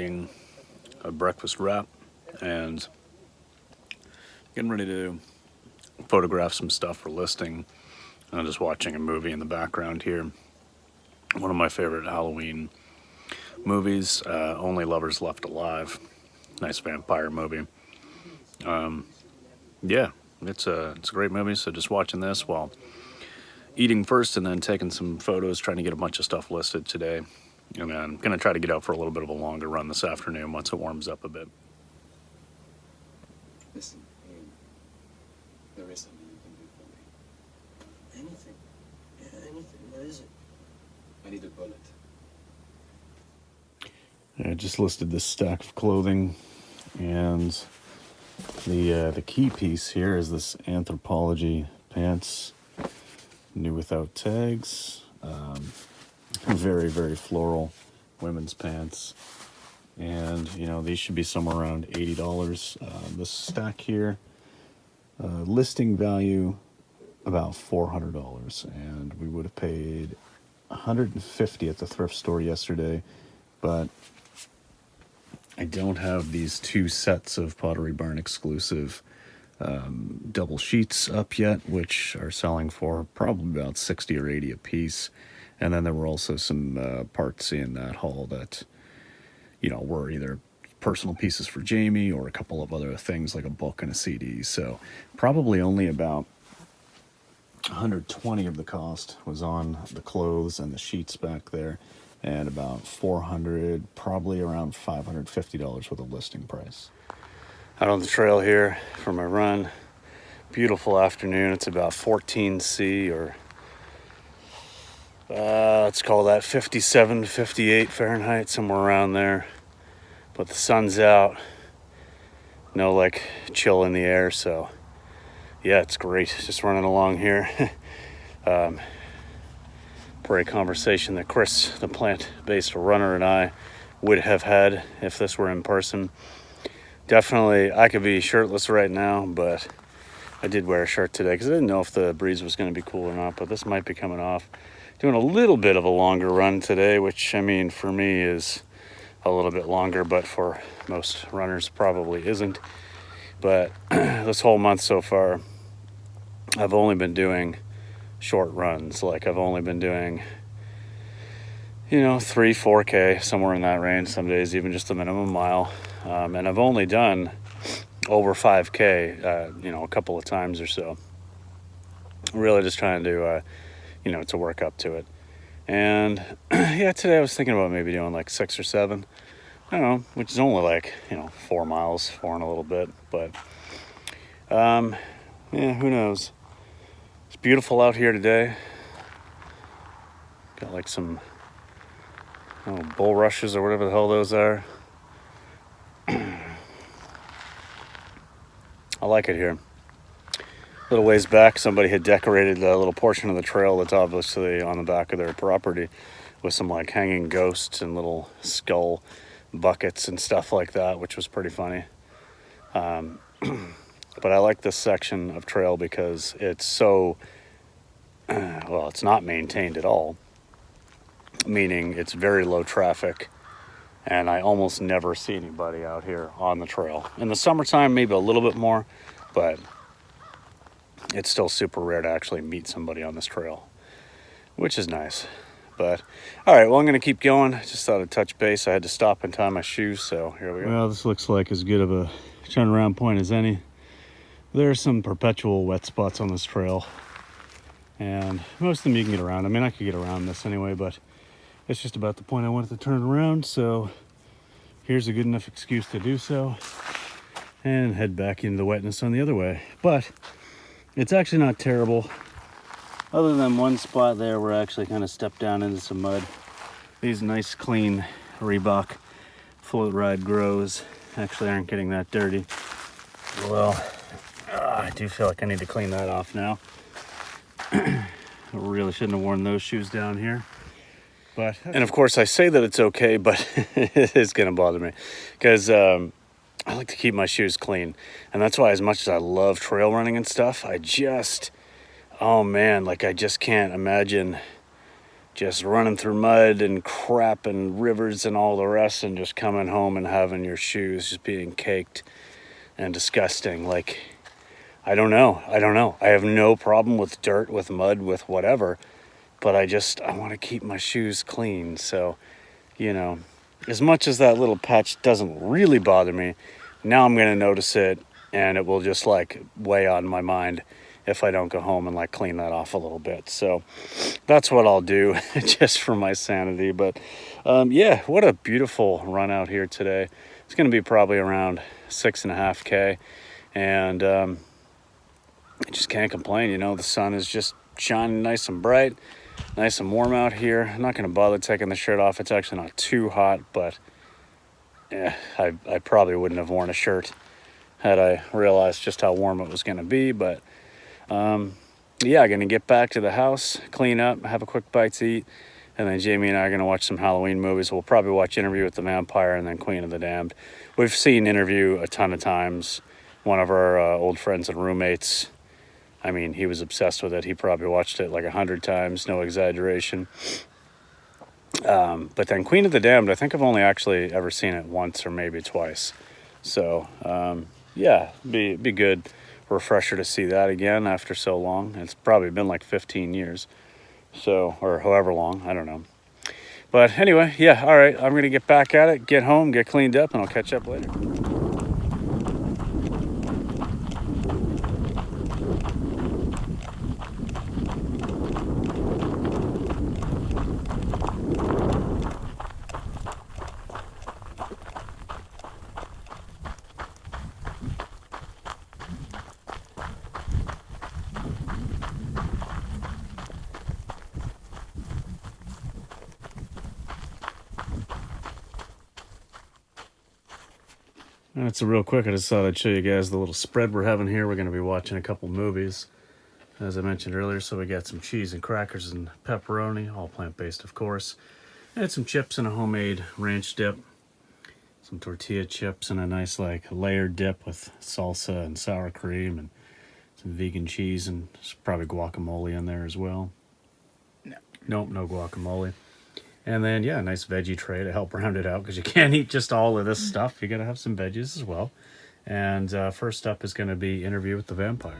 eating a breakfast wrap and getting ready to photograph some stuff for listing. And I'm just watching a movie in the background here. One of my favorite Halloween movies, Only Lovers Left Alive. Nice vampire movie. Yeah, it's a great movie. So just watching this while eating first, and then taking some photos, trying to get a bunch of stuff listed today. And then I'm gonna try to get out for a little bit of a longer run this afternoon once it warms up a bit. Listen, Ian, there is something you can do for me. Anything. Yeah, anything. What is it? I need a bullet. I just listed this stack of clothing, and the key piece here is this Anthropology pants, new without tags. Very, very floral women's pants. And, you know, these should be somewhere around $80. This stack here, listing value about $400. And we would have paid $150 at the thrift store yesterday. But I don't have these two sets of Pottery Barn exclusive double sheets up yet, which are selling for probably about 60 or 80 a piece. And then there were also some parts in that haul that, you know, were either personal pieces for Jamie or a couple of other things like a book and a CD. So probably only about 120 of the cost was on the clothes and the sheets back there, and about 400, probably around $550 with a listing price. Out on the trail here for my run. Beautiful afternoon. It's about 14°C, or let's call that 57, 58 Fahrenheit, somewhere around there. But the sun's out, no like chill in the air, so yeah, it's great. Just running along here. For a conversation that Chris, the plant-based runner, and I would have had if this were in person. Definitely, I could be shirtless right now, but I did wear a shirt today because I didn't know if the breeze was going to be cool or not, but this might be coming off. Doing a little bit of a longer run today, which, I mean, for me is a little bit longer, but for most runners probably isn't. But this whole month so far, I've only been doing short runs. Like, I've only been doing, you know, 3, 4K, somewhere in that range. Some days even just a minimum mile. And I've only done over 5K, you know, a couple of times or so. Really just trying to, you know, to work up to it. And yeah, today I was thinking about maybe doing like 6 or 7. I don't know, which is only like, you know, 4 miles, 4 and a little bit. But yeah, who knows? It's beautiful out here today. Got like some bulrushes or whatever the hell those are. I like it here. A little ways back, somebody had decorated a little portion of the trail that's obviously on the back of their property with some like hanging ghosts and little skull buckets and stuff like that, which was pretty funny. But I like this section of trail because it's so, well, it's not maintained at all, meaning it's very low traffic, and I almost never see anybody out here on the trail. In the summertime, maybe a little bit more, but it's still super rare to actually meet somebody on this trail, which is nice. But, all right, well, I'm going to keep going. Just thought I'd touch base. I had to stop and tie my shoes, so here we go. Well, this looks like as good of a turnaround point as any. There are some perpetual wet spots on this trail, and most of them you can get around. I mean, I could get around this anyway, but it's just about the point I wanted to turn around, so here's a good enough excuse to do so, and head back into the wetness on the other way. But it's actually not terrible, other than one spot there where I actually kind of stepped down into some mud. These nice, clean Reebok Floatride grows actually aren't getting that dirty. Well, I do feel like I need to clean that off now. I really shouldn't have worn those shoes down here. But, and of course I say that it's okay, but it is going to bother me because I like to keep my shoes clean. And that's why, as much as I love trail running and stuff, I just, oh man, like I just can't imagine just running through mud and crap and rivers and all the rest, and just coming home and having your shoes just being caked and disgusting. Like, I don't know. I have no problem with dirt, with mud, with whatever, but I want to keep my shoes clean. So, you know, as much as that little patch doesn't really bother me, now I'm going to notice it, and it will just like weigh on my mind if I don't go home and like clean that off a little bit. So that's what I'll do just for my sanity. But yeah, what a beautiful run out here today. It's going to be probably around 6.5K, and I just can't complain. You know, the sun is just shining nice and bright, nice and warm out here. I'm not going to bother taking the shirt off. It's actually not too hot, but I probably wouldn't have worn a shirt had I realized just how warm it was going to be. But yeah, going to get back to the house, clean up, have a quick bite to eat, and then Jamie and I are going to watch some Halloween movies. We'll probably watch Interview with the Vampire and then Queen of the Damned. We've seen Interview a ton of times. One of our old friends and roommates, I mean, he was obsessed with it. He probably watched it like 100 times, no exaggeration. But then Queen of the Damned, I think I've only actually ever seen it once or maybe twice. So yeah, be good refresher to see that again after so long. It's probably been like 15 years, so, or however long, I don't know. But anyway, yeah, all right, I'm gonna get back at it, get home, get cleaned up, and I'll catch up later. That's a real quick. I just thought I'd show you guys the little spread we're having here. We're going to be watching a couple movies, as I mentioned earlier. So we got some cheese and crackers and pepperoni, all plant-based, of course. And some chips and a homemade ranch dip. Some tortilla chips and a nice like layered dip with salsa and sour cream and some vegan cheese, and there's probably guacamole in there as well. No. Nope, no guacamole. And then, yeah, a nice veggie tray to help round it out, because you can't eat just all of this stuff. You got to have some veggies as well. And first up is going to be Interview with the Vampire.